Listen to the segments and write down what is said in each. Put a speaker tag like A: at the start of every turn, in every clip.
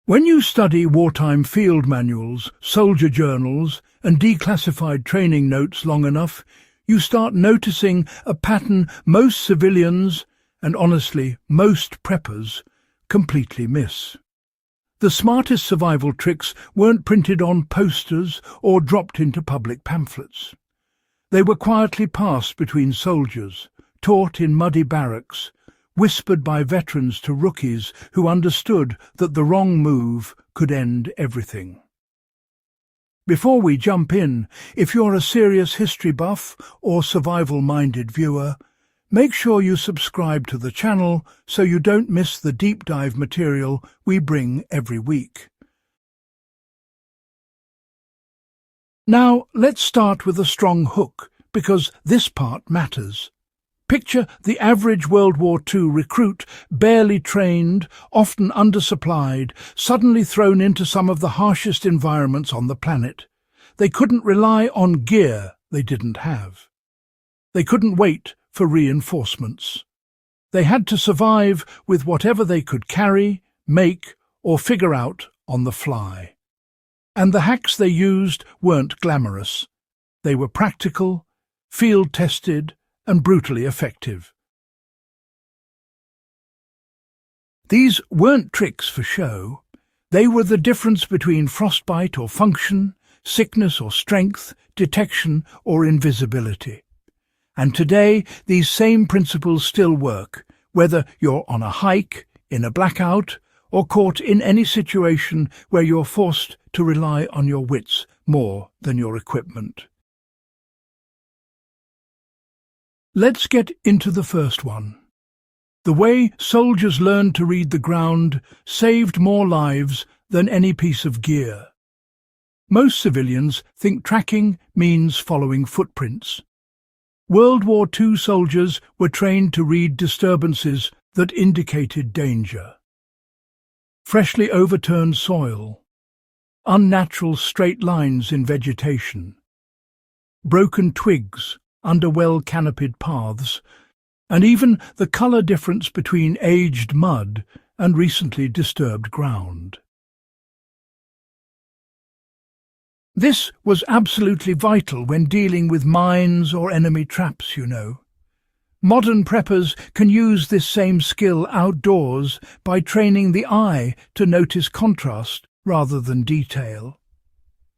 A: When you study wartime field manuals, soldier journals, and declassified training notes long enough, you start noticing a pattern most civilians, and honestly most preppers, completely miss. The smartest survival tricks weren't printed on posters or dropped into public pamphlets. They were quietly passed between soldiers, taught in muddy barracks, whispered by veterans to rookies who understood that the wrong move could end everything. Before we jump in, if you're a serious history buff or survival-minded viewer, make sure you subscribe to the channel so you don't miss the deep dive material we bring every week. Now, let's start with a strong hook, because this part matters. Picture the average World War II recruit, barely trained, often undersupplied, suddenly thrown into some of the harshest environments on the planet. They couldn't rely on gear they didn't have. They couldn't wait for reinforcements. They had to survive with whatever they could carry, make, or figure out on the fly. And the hacks they used weren't glamorous. They were practical, field-tested, and brutally effective. These weren't tricks for show. They were the difference between frostbite or function, sickness or strength, detection or invisibility. And today, these same principles still work, whether you're on a hike, in a blackout, or caught in any situation where you're forced to rely on your wits more than your equipment. Let's get into the first one. The way soldiers learned to read the ground saved more lives than any piece of gear. Most civilians think tracking means following footprints. World War II soldiers were trained to read disturbances that indicated danger. Freshly overturned soil, unnatural straight lines in vegetation, broken twigs under well-canopied paths, and even the colour difference between aged mud and recently disturbed ground. This was absolutely vital when dealing with mines or enemy traps, you know. Modern preppers can use this same skill outdoors by training the eye to notice contrast rather than detail.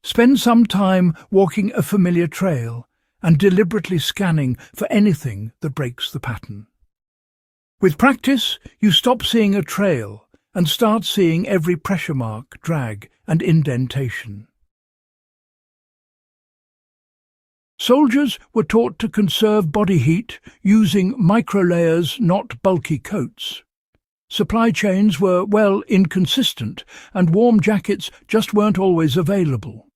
A: Spend some time walking a familiar trail and deliberately scanning for anything that breaks the pattern. With practice, you stop seeing a trail and start seeing every pressure mark, drag, and indentation. Soldiers were taught to conserve body heat using microlayers, not bulky coats. Supply chains were, well, inconsistent, and warm jackets just weren't always available.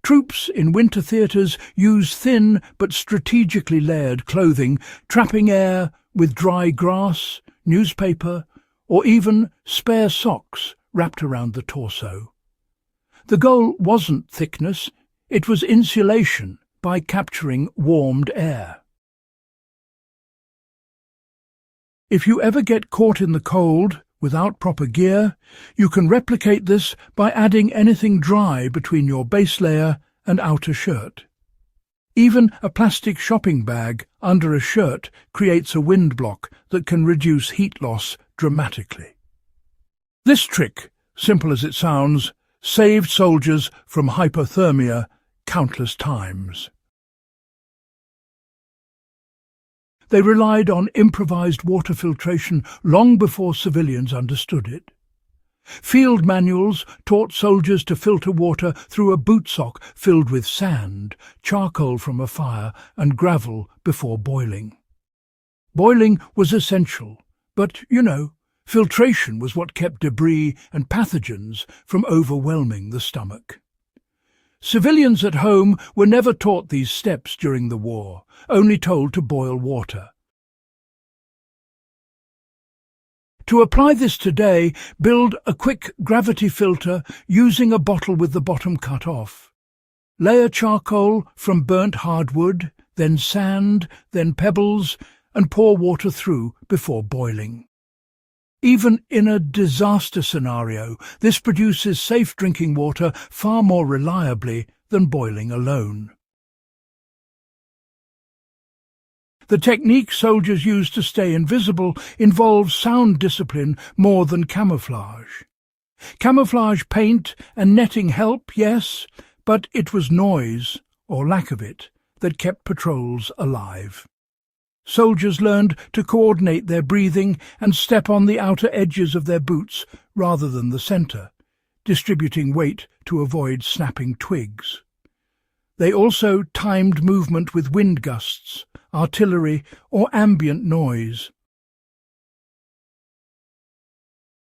A: Troops in winter theatres used thin but strategically layered clothing, trapping air with dry grass, newspaper, or even spare socks wrapped around the torso. The goal wasn't thickness, it was insulation by capturing warmed air. If you ever get caught in the cold without proper gear, you can replicate this by adding anything dry between your base layer and outer shirt. Even a plastic shopping bag under a shirt creates a wind block that can reduce heat loss dramatically. This trick, simple as it sounds, saved soldiers from hypothermia countless times. They relied on improvised water filtration long before civilians understood it. Field manuals taught soldiers to filter water through a boot sock filled with sand, charcoal from a fire, and gravel before boiling. Boiling was essential, but, filtration was what kept debris and pathogens from overwhelming the stomach. Civilians at home were never taught these steps during the war, only told to boil water. To apply this today, build a quick gravity filter using a bottle with the bottom cut off. Layer charcoal from burnt hardwood, then sand, then pebbles, and pour water through before boiling. Even in a disaster scenario, this produces safe drinking water far more reliably than boiling alone. The technique soldiers use to stay invisible involves sound discipline more than camouflage. Camouflage paint and netting help, yes, but it was noise, or lack of it, that kept patrols alive. Soldiers learned to coordinate their breathing and step on the outer edges of their boots rather than the centre, distributing weight to avoid snapping twigs. They also timed movement with wind gusts, artillery, or ambient noise.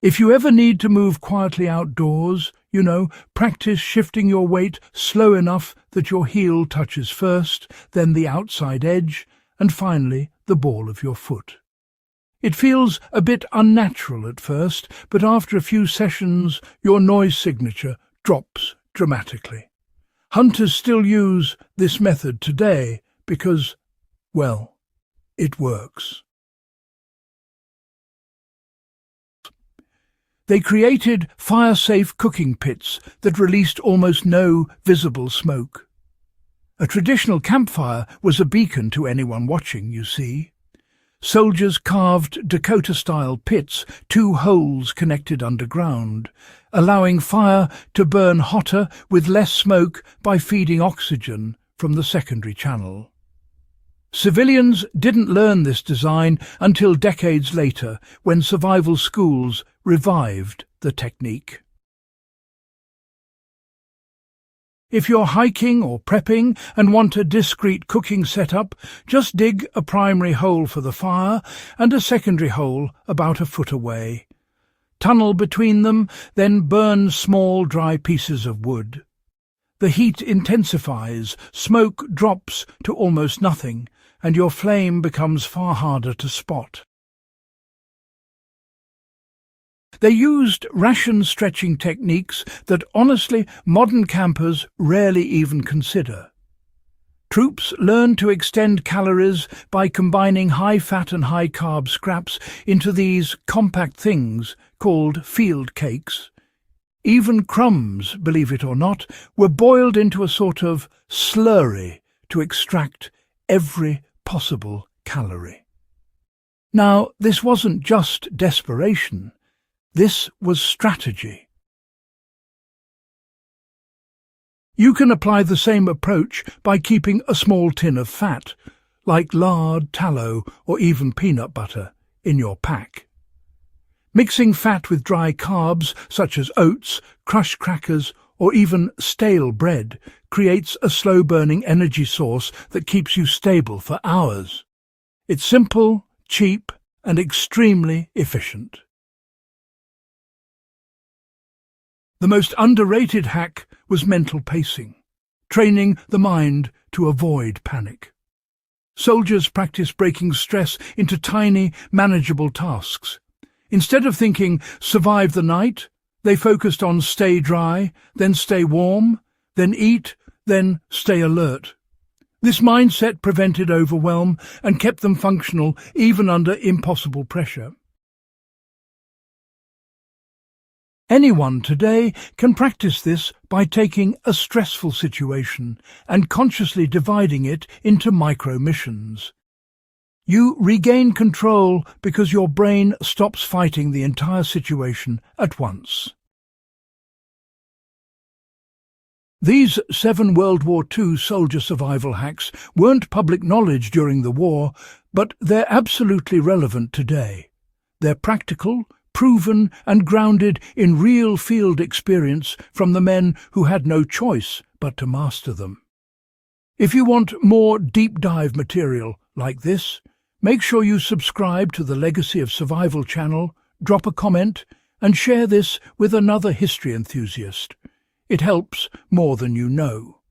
A: If you ever need to move quietly outdoors, practice shifting your weight slow enough that your heel touches first, then the outside edge, and finally the ball of your foot. It feels a bit unnatural at first, but after a few sessions your noise signature drops dramatically. Hunters still use this method today because, well, it works. They created fire-safe cooking pits that released almost no visible smoke. A traditional campfire was a beacon to anyone watching, you see. Soldiers carved Dakota-style pits, 2 holes connected underground, allowing fire to burn hotter with less smoke by feeding oxygen from the secondary channel. Civilians didn't learn this design until decades later, when survival schools revived the technique. If you're hiking or prepping and want a discreet cooking setup, just dig a primary hole for the fire and a secondary hole about a foot away. Tunnel between them, then burn small dry pieces of wood. The heat intensifies, smoke drops to almost nothing, and your flame becomes far harder to spot. They used ration-stretching techniques that, honestly, modern campers rarely even consider. Troops learned to extend calories by combining high-fat and high-carb scraps into these compact things called field cakes. Even crumbs, believe it or not, were boiled into a sort of slurry to extract every possible calorie. Now, this wasn't just desperation. This was strategy. You can apply the same approach by keeping a small tin of fat, like lard, tallow, or even peanut butter, in your pack. Mixing fat with dry carbs, such as oats, crushed crackers, or even stale bread, creates a slow-burning energy source that keeps you stable for hours. It's simple, cheap, and extremely efficient. The most underrated hack was mental pacing, training the mind to avoid panic. Soldiers practiced breaking stress into tiny, manageable tasks. Instead of thinking, survive the night, they focused on stay dry, then stay warm, then eat, then stay alert. This mindset prevented overwhelm and kept them functional even under impossible pressure. Anyone today can practice this by taking a stressful situation and consciously dividing it into micro-missions. You regain control because your brain stops fighting the entire situation at once. These 7 World War II soldier survival hacks weren't public knowledge during the war, but they're absolutely relevant today. They're practical, proven and grounded in real field experience from the men who had no choice but to master them. If you want more deep dive material like this, make sure you subscribe to the Legacy of Survival channel, drop a comment, and share this with another history enthusiast. It helps more than you know.